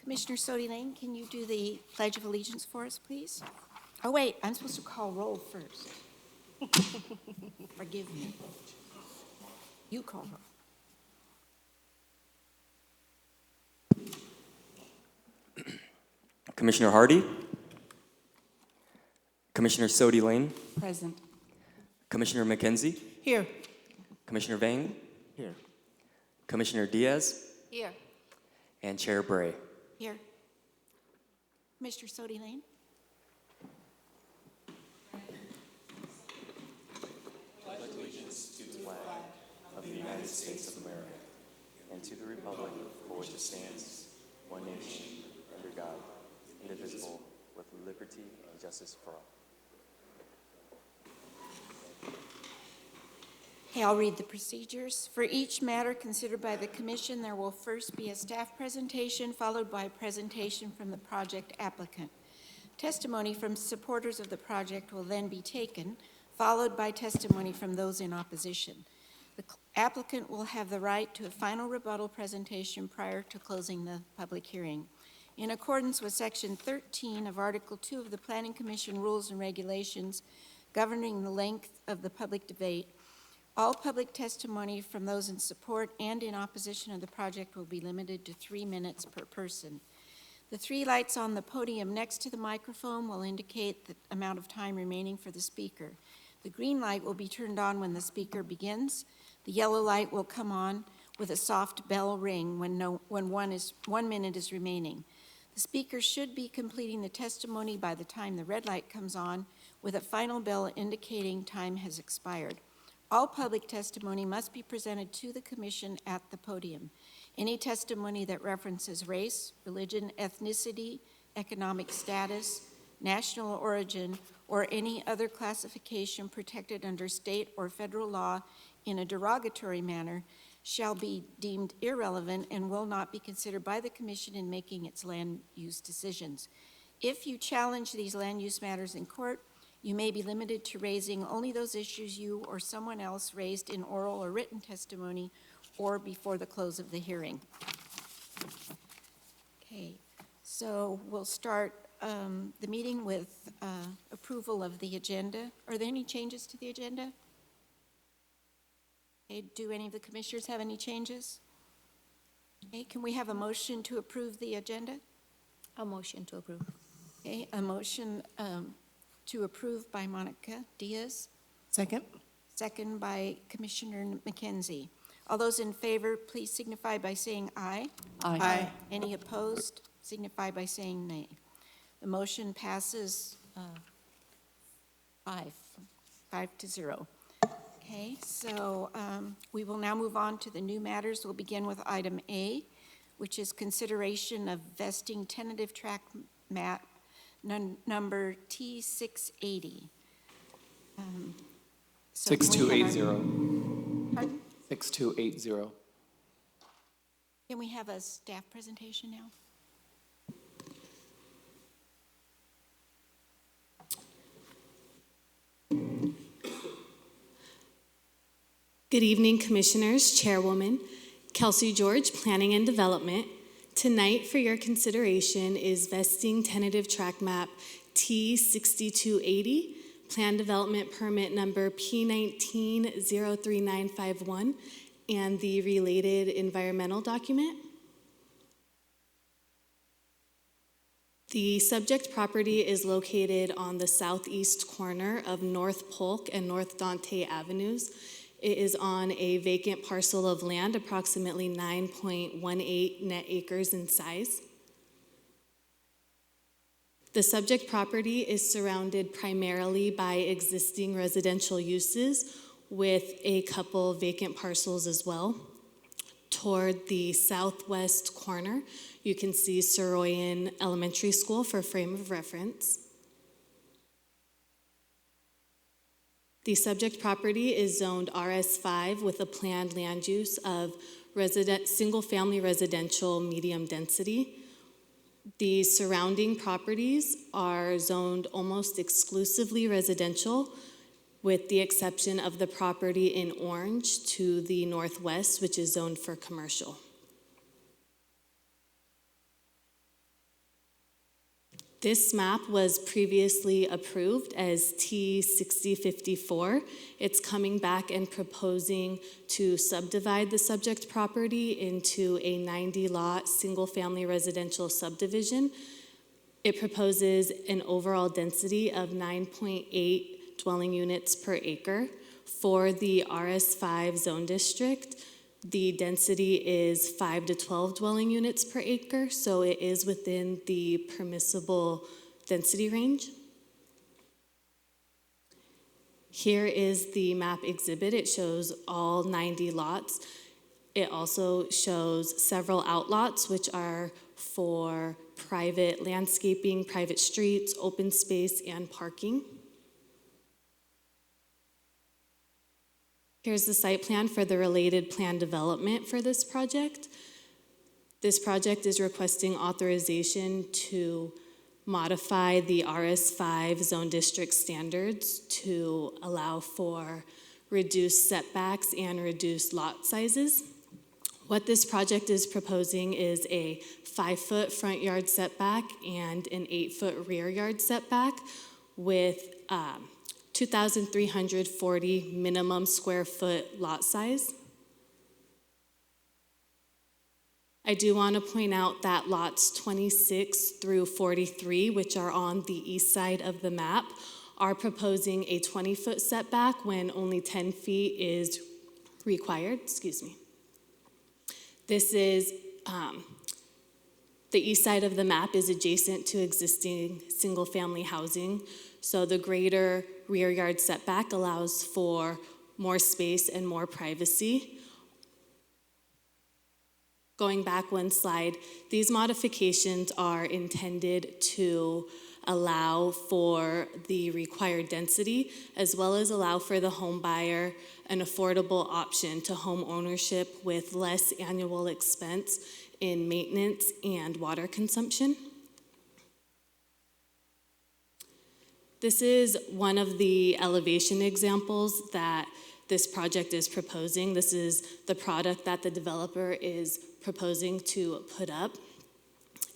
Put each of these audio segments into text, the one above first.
Commissioner Sodi Lane, can you do the Pledge of Allegiance for us, please? Oh, wait, I'm supposed to call roll first. Forgive me. You call roll. Commissioner Hardy? Commissioner Sodi Lane? Present. Commissioner McKenzie? Here. Commissioner Vang? Here. Commissioner Diaz? Here. And Chair Bray. Here. Commissioner Sodi Lane? Pledge allegiance to the flag of the United States of America and to the republic for which it stands, one nation, under God, indivisible, with liberty and justice for all. Okay, I'll read the procedures. For each matter considered by the commission, there will first be a staff presentation, followed by a presentation from the project applicant. Testimony from supporters of the project will then be taken, followed by testimony from those in opposition. The applicant will have the right to a final rebuttal presentation prior to closing the public hearing. In accordance with Section 13 of Article 2 of the Planning Commission Rules and Regulations governing the length of the public debate, all public testimony from those in support and in opposition of the project will be limited to 3 minutes per person. The 3 lights on the podium next to the microphone will indicate the amount of time remaining for the speaker. The green light will be turned on when the speaker begins. The yellow light will come on with a soft bell ring when 1 minute is remaining. The speaker should be completing the testimony by the time the red light comes on, with a final bell indicating time has expired. All public testimony must be presented to the commission at the podium. Any testimony that references race, religion, ethnicity, economic status, national origin, or any other classification protected under state or federal law in a derogatory manner shall be deemed irrelevant and will not be considered by the commission in making its land use decisions. If you challenge these land use matters in court, you may be limited to raising only those issues you or someone else raised in oral or written testimony or before the close of the hearing. Okay, so we'll start the meeting with approval of the agenda. Are there any changes to the agenda? Okay, do any of the commissioners have any changes? Okay, can we have a motion to approve the agenda? A motion to approve. Okay, a motion to approve by Monica Diaz. Second. Second by Commissioner McKenzie. All those in favor, please signify by saying aye. Aye. Any opposed, signify by saying nay. The motion passes 5-0. Okay, so we will now move on to the new matters. We'll begin with item A, which is consideration of vesting tentative tract map number T680. 6280. Pardon? 6280. Can we have a staff presentation now? Good evening, Commissioners, Chairwoman, Kelsey George, Planning and Development. Tonight for your consideration is vesting tentative tract map T6280, Plan Development Permit number P1903951, and the related environmental document. The subject property is located on the southeast corner of North Polk and North Dante Avenues. It is on a vacant parcel of land, approximately 9.18 net acres in size. The subject property is surrounded primarily by existing residential uses with a couple vacant parcels as well. Toward the southwest corner, you can see Soroyan Elementary School for frame of reference. The subject property is zoned RS5 with a planned land use of single-family residential medium density. The surrounding properties are zoned almost exclusively residential, with the exception of the property in orange to the northwest, which is zoned for commercial. This map was previously approved as T6054. It's coming back and proposing to subdivide the subject property into a 90-lot single-family residential subdivision. It proposes an overall density of 9.8 dwelling units per acre. For the RS5 zone district, the density is 5 to 12 dwelling units per acre, so it is within the permissible density range. Here is the map exhibit. It shows all 90 lots. It also shows several outlots, which are for private landscaping, private streets, open space, and parking. Here's the site plan for the related plan development for this project. This project is requesting authorization to modify the RS5 zone district standards to allow for reduced setbacks and reduced lot sizes. What this project is proposing is a 5-foot front yard setback and an 8-foot rear yard setback with 2,340 minimum square foot lot size. I do want to point out that lots 26 through 43, which are on the east side of the map, are proposing a 20-foot setback when only 10 feet is required. This is, the east side of the map is adjacent to existing single-family housing, so the greater rear yard setback allows for more space and more privacy. Going back one slide, these modifications are intended to allow for the required density, as well as allow for the home buyer an affordable option to home ownership with less annual expense in maintenance and water consumption. This is one of the elevation examples that this project is proposing. This is the product that the developer is proposing to put up.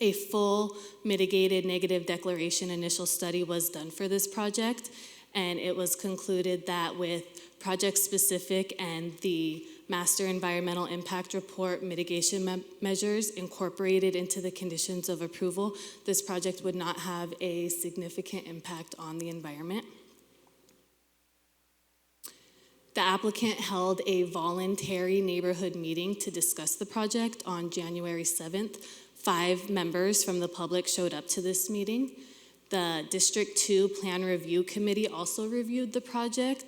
A full mitigated negative declaration initial study was done for this project, and it was concluded that with project-specific and the Master Environmental Impact Report mitigation measures incorporated into the conditions of approval, this project would not have a significant impact on the environment. The applicant held a voluntary neighborhood meeting to discuss the project on January 7th. 5 members from the public showed up to this meeting. The District 2 Plan Review Committee also reviewed the project,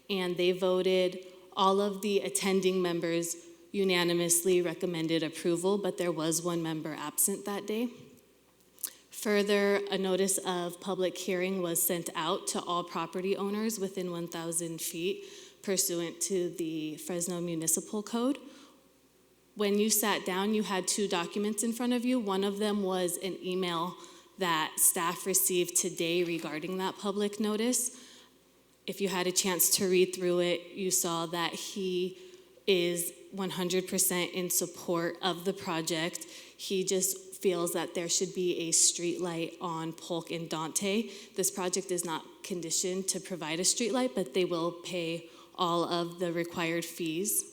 and they voted. All of the attending members unanimously recommended approval, but there was one member absent that day. Further, a notice of public hearing was sent out to all property owners within 1,000 feet pursuant to the Fresno Municipal Code. When you sat down, you had 2 documents in front of you. One of them was an email that staff received today regarding that public notice. If you had a chance to read through it, you saw that he is 100% in support of the project. He just feels that there should be a street light on Polk and Dante. This project is not conditioned to provide a street light, but they will pay all of the required fees.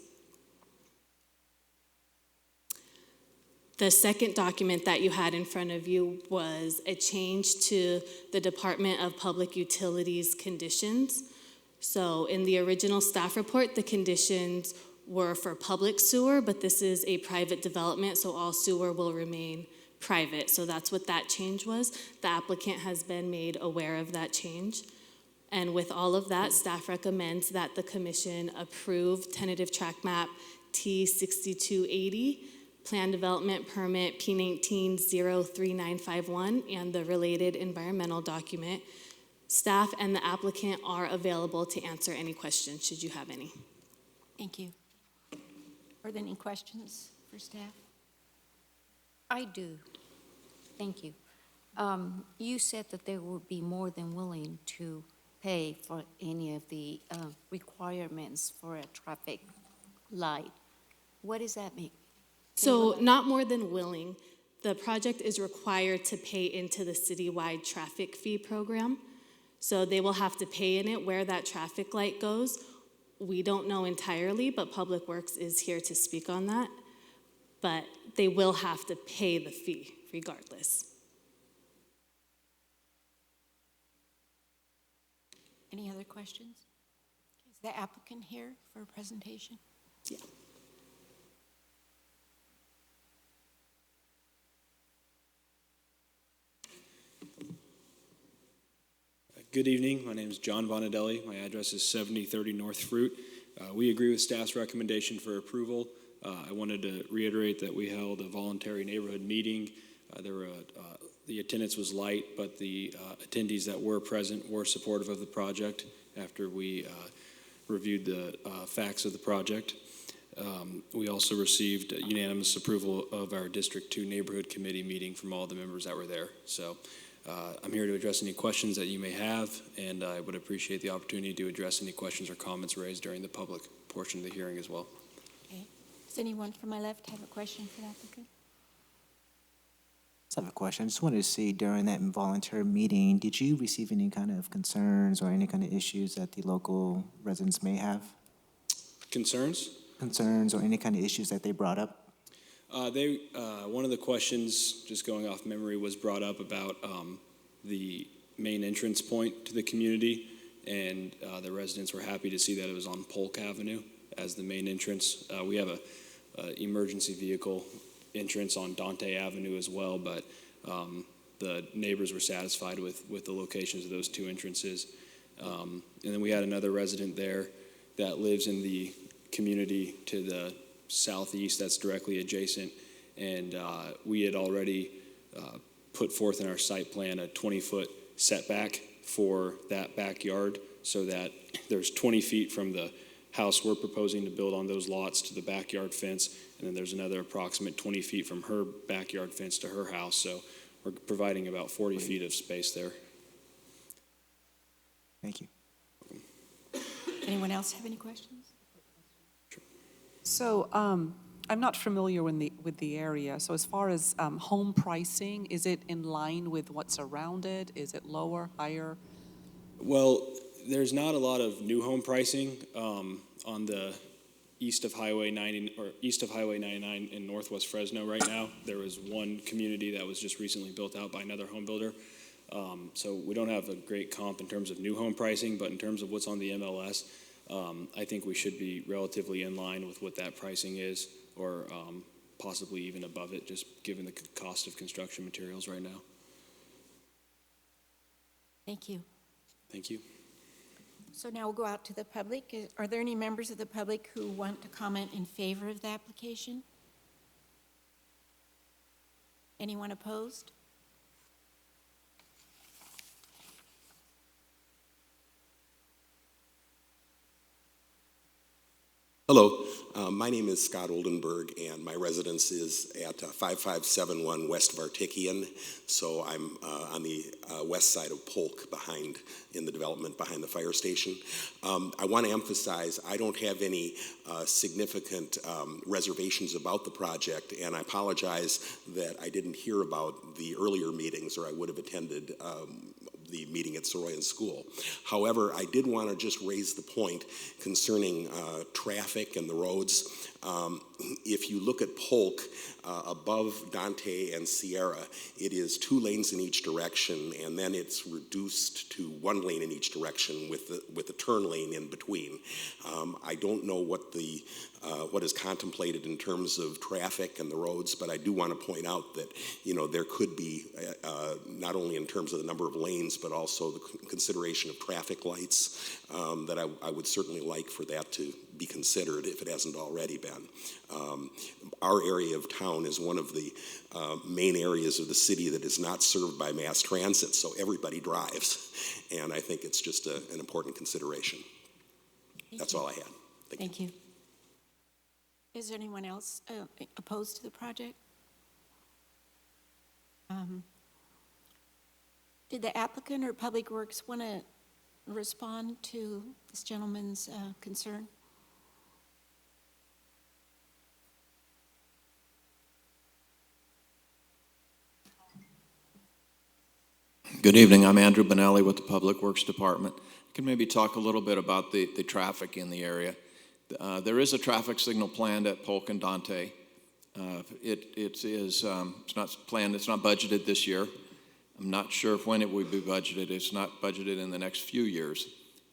The second document that you had in front of you was a change to the Department of Public Utilities conditions. So in the original staff report, the conditions were for public sewer, but this is a private development, so all sewer will remain private. So that's what that change was. The applicant has been made aware of that change. And with all of that, staff recommends that the commission approve tentative tract map T6280, Plan Development Permit P19-03951, and the related environmental document. Staff and the applicant are available to answer any questions, should you have any. Thank you. Are there any questions for staff? I do. Thank you. You said that they would be more than willing to pay for any of the requirements for a traffic light. What does that mean? So not more than willing. the project is required to pay into the citywide traffic fee program. So they will have to pay in it where that traffic light goes. We don't know entirely, but Public Works is here to speak on that. But they will have to pay the fee regardless. Any other questions? Is the applicant here for a presentation? Yeah. Good evening. My name is John Adelie. My address is 7030 North Fruit. We agree with staff's recommendation for approval. I wanted to reiterate that we held a voluntary neighborhood meeting. The attendance was light, but the attendees that were present were supportive of the project after we reviewed the facts of the project. We also received unanimous approval of our District 2 Neighborhood Committee meeting from all the members that were there. So I'm here to address any questions that you may have, and I would appreciate the opportunity to address any questions or comments raised during the public portion of the hearing as well. Okay. Does anyone from my left have a question for the applicant? I have a question. I just wanted to see, during that involuntary meeting, did you receive any kind of concerns or any kind of issues that the local residents may have? Concerns? Concerns or any kind of issues that they brought up? One of the questions, just going off memory, was brought up about the main entrance point to the community, and the residents were happy to see that it was on Polk Avenue as the main entrance. We have a emergency vehicle entrance on Dante Avenue as well, but the neighbors were satisfied with the locations of those two entrances. And then we had another resident there that lives in the community to the southeast that's directly adjacent, and we had already put forth in our site plan a 20-foot setback for that backyard, so that there's 20 feet from the house we're proposing to build on those lots to the backyard fence, and then there's another approximate 20 feet from her backyard fence to her house, so we're providing about 40 feet of space there. Thank you. Anyone else have any questions? So I'm not familiar with the area. So as far as home pricing, is it in line with what's around it? Is it lower, higher? Well, there's not a lot of new home pricing on the east of Highway 99 in Northwest Fresno right now. There was one community that was just recently built out by another home builder. So we don't have a great comp in terms of new home pricing, but in terms of what's on the MLS, I think we should be relatively in line with what that pricing is, or possibly even above it, just given the cost of construction materials right now. Thank you. Thank you. So now we'll go out to the public. Are there any members of the public who want to comment in favor of the application? Anyone opposed? Hello, my name is Scott Oldenburg, and my residence is at 5571 West Vartikian. So I'm on the west side of Polk, in the development behind the fire station. I want to emphasize I don't have any significant reservations about the project, and I apologize that I didn't hear about the earlier meetings, or I would have attended the meeting at Soroyan School. However, I did want to just raise the point concerning traffic and the roads. If you look at Polk, above Dante and Sierra, it is 2 lanes in each direction, and then it's reduced to 1 lane in each direction with the turn lane in between. I don't know what is contemplated in terms of traffic and the roads, but I do want to point out that there could be not only in terms of the number of lanes, but also the consideration of traffic lights that I would certainly like for that to be considered if it hasn't already been. Our area of town is one of the main areas of the city that is not served by mass transit, so everybody drives, and I think it's just an important consideration. That's all I had. Thank you. Is there anyone else opposed to the project? Did the applicant or Public Works want to respond to this gentleman's concern? Good evening. I'm Andrew Benelli with the Public Works Department. I can maybe talk a little bit about the traffic in the area. There is a traffic signal planned at Polk and Dante. It's not planned, it's not budgeted this year. I'm not sure when it would be budgeted. It's not budgeted in the next few years.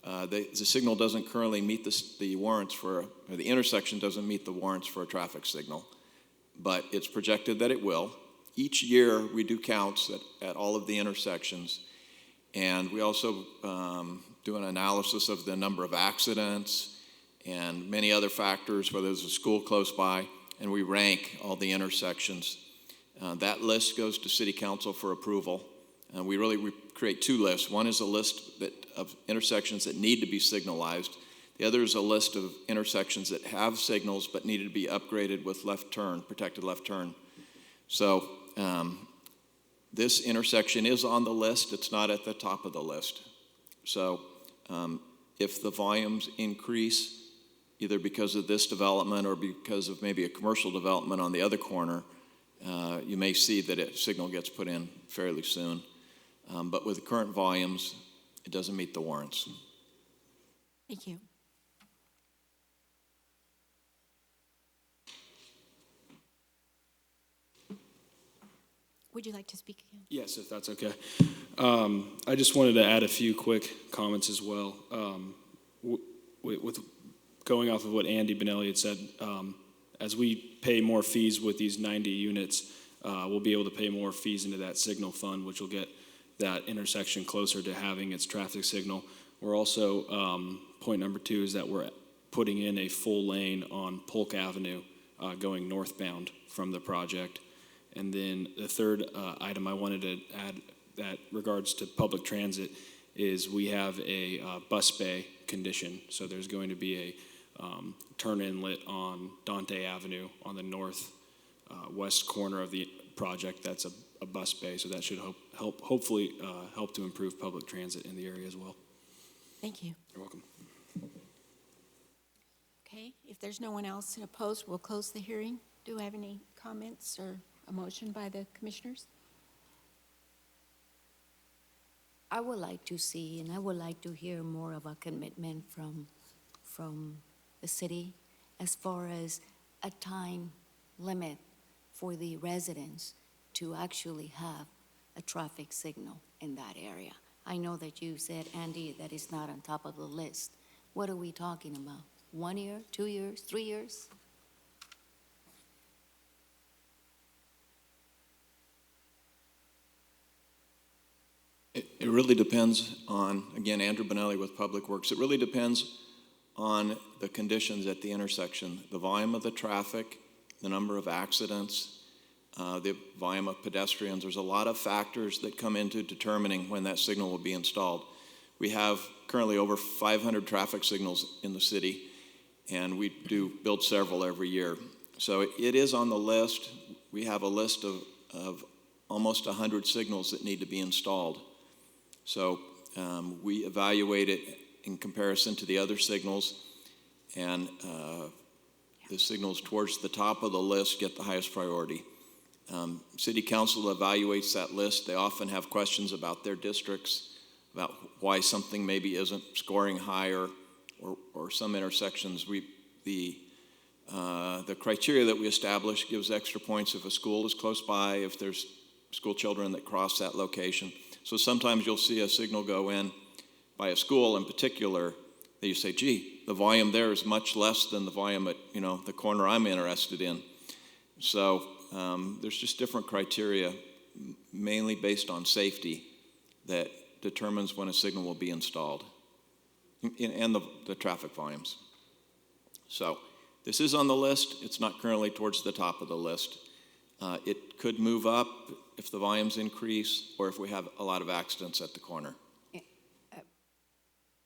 The signal doesn't currently meet the warrants for, or the intersection doesn't meet the warrants for a traffic signal, but it's projected that it will. Each year we do counts at all of the intersections, and we also do an analysis of the number of accidents and many other factors, whether there's a school close by, and we rank all the intersections. That list goes to City Council for approval. We create two lists. One is a list of intersections that need to be signalized. The other is a list of intersections that have signals but needed to be upgraded with left turn, protected left turn. So this intersection is on the list. It's not at the top of the list. So if the volumes increase, either because of this development or because of maybe a commercial development on the other corner, you may see that a signal gets put in fairly soon. But with the current volumes, it doesn't meet the warrants. Thank you. Would you like to speak again? Yes, if that's okay. I just wanted to add a few quick comments as well. With going off of what Andy Benelli had said, as we pay more fees with these 90 units, we'll be able to pay more fees into that signal fund, which will get that intersection closer to having its traffic signal. We're also, point number 2 is that we're putting in a full lane on Polk Avenue going northbound from the project. And then the third item I wanted to add that regards to public transit is we have a bus bay condition. So there's going to be a turn inlet on Dante Avenue on the north west corner of the project. That's a bus bay, so that should hopefully help to improve public transit in the area as well. Thank you. You're welcome. Okay, if there's no one else opposed, we'll close the hearing. Do we have any comments or a motion by the commissioners? I would like to see, and I would like to hear more of a commitment from the city as far as a time limit for the residents to actually have a traffic signal in that area. I know that you said, Andy, that it's not on top of the list. What are we talking about? 1 year, 2 years, 3 years? It really depends on, again, Andrew Benelli with Public Works. It really depends on the conditions at the intersection, the volume of the traffic, the number of accidents, the volume of pedestrians. There's a lot of factors that come into determining when that signal will be installed. We have currently over 500 traffic signals in the city, and we do build several every year. So it is on the list. We have a list of almost 100 signals that need to be installed. So we evaluate it in comparison to the other signals, and the signals towards the top of the list get the highest priority. City Council evaluates that list. They often have questions about their districts, about why something maybe isn't scoring higher, or some intersections. The criteria that we establish gives extra points if a school is close by, if there's school children that cross that location. So sometimes you'll see a signal go in by a school in particular that you say, gee, the volume there is much less than the volume at the corner I'm interested in. So there's just different criteria, mainly based on safety, that determines when a signal will be installed, and the traffic volumes. So this is on the list. It's not currently towards the top of the list. It could move up if the volumes increase or if we have a lot of accidents at the corner.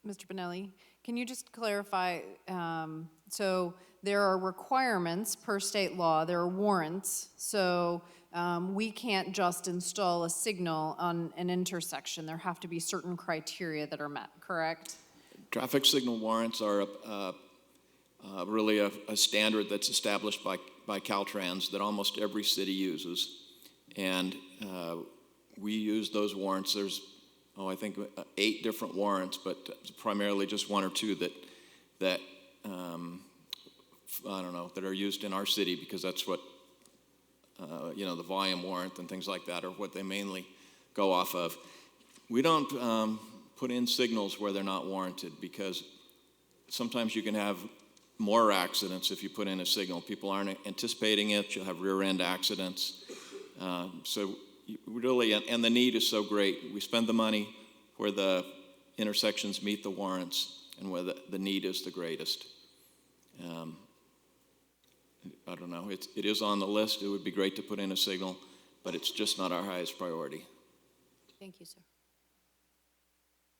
Mr. Benelli, can you just clarify, so there are requirements per state law, there are warrants, so we can't just install a signal on an intersection. There have to be certain criteria that are met, correct? Traffic signal warrants are really a standard that's established by Caltrans that almost every city uses. And we use those warrants. There's, I think 8 different warrants, but primarily just 1 or 2 that I don't know, that are used in our city, because that's what, the volume warrant and things like that are what they mainly go off of. We don't put in signals where they're not warranted, because sometimes you can have more accidents if you put in a signal. People aren't anticipating it. You'll have rear end accidents. So really, and the need is so great. We spend the money where the intersections meet the warrants and where the need is the greatest. I don't know. It is on the list. It would be great to put in a signal, but it's just not our highest priority. Thank you, sir.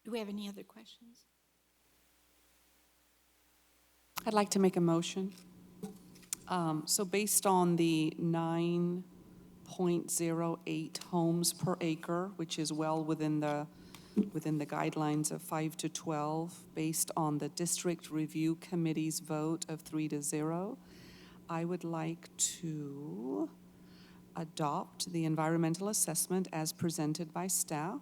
Do we have any other questions? I'd like to make a motion. So based on the 9.08 homes per acre, which is well within the guidelines of 5 to 12, based on the district review committee's vote of 3-0, I would like to adopt the environmental assessment as presented by staff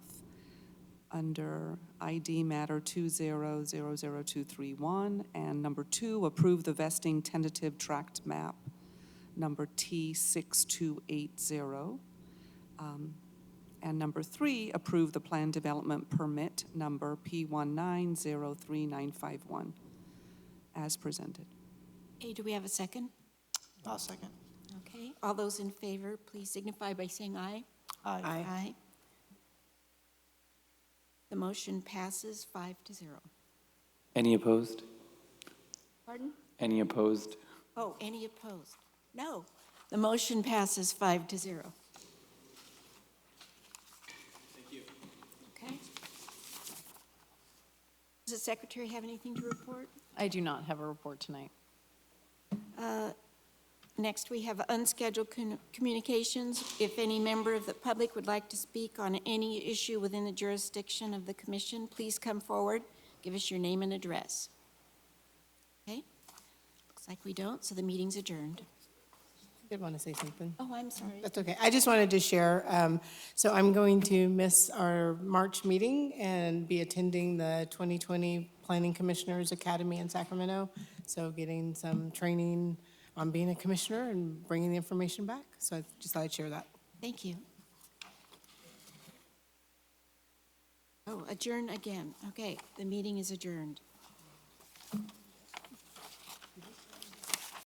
under ID matter 2000231, and number 2, approve the vesting tentative tract map number T6280. And number 3, approve the plan development permit number P1903951 as presented. Okay, do we have a second? I'll second. Okay, all those in favor, please signify by saying aye. Aye. Aye. The motion passes 5-0. Any opposed? Pardon? Any opposed? Oh, any opposed? No. The motion passes 5-0. Thank you. Okay. Does the secretary have anything to report? I do not have a report tonight. Next, we have unscheduled communications. If any member of the public would like to speak on any issue within the jurisdiction of the commission, please come forward. Give us your name and address. Okay? Looks like we don't, so the meeting's adjourned. I did want to say something. Oh, I'm sorry. That's okay. I just wanted to share, so I'm going to miss our March meeting and be attending the 2020 Planning Commissioners Academy in Sacramento. So getting some training on being a commissioner and bringing the information back. So I just thought I'd share that. Thank you. Oh, adjourn again. Okay, the meeting is adjourned.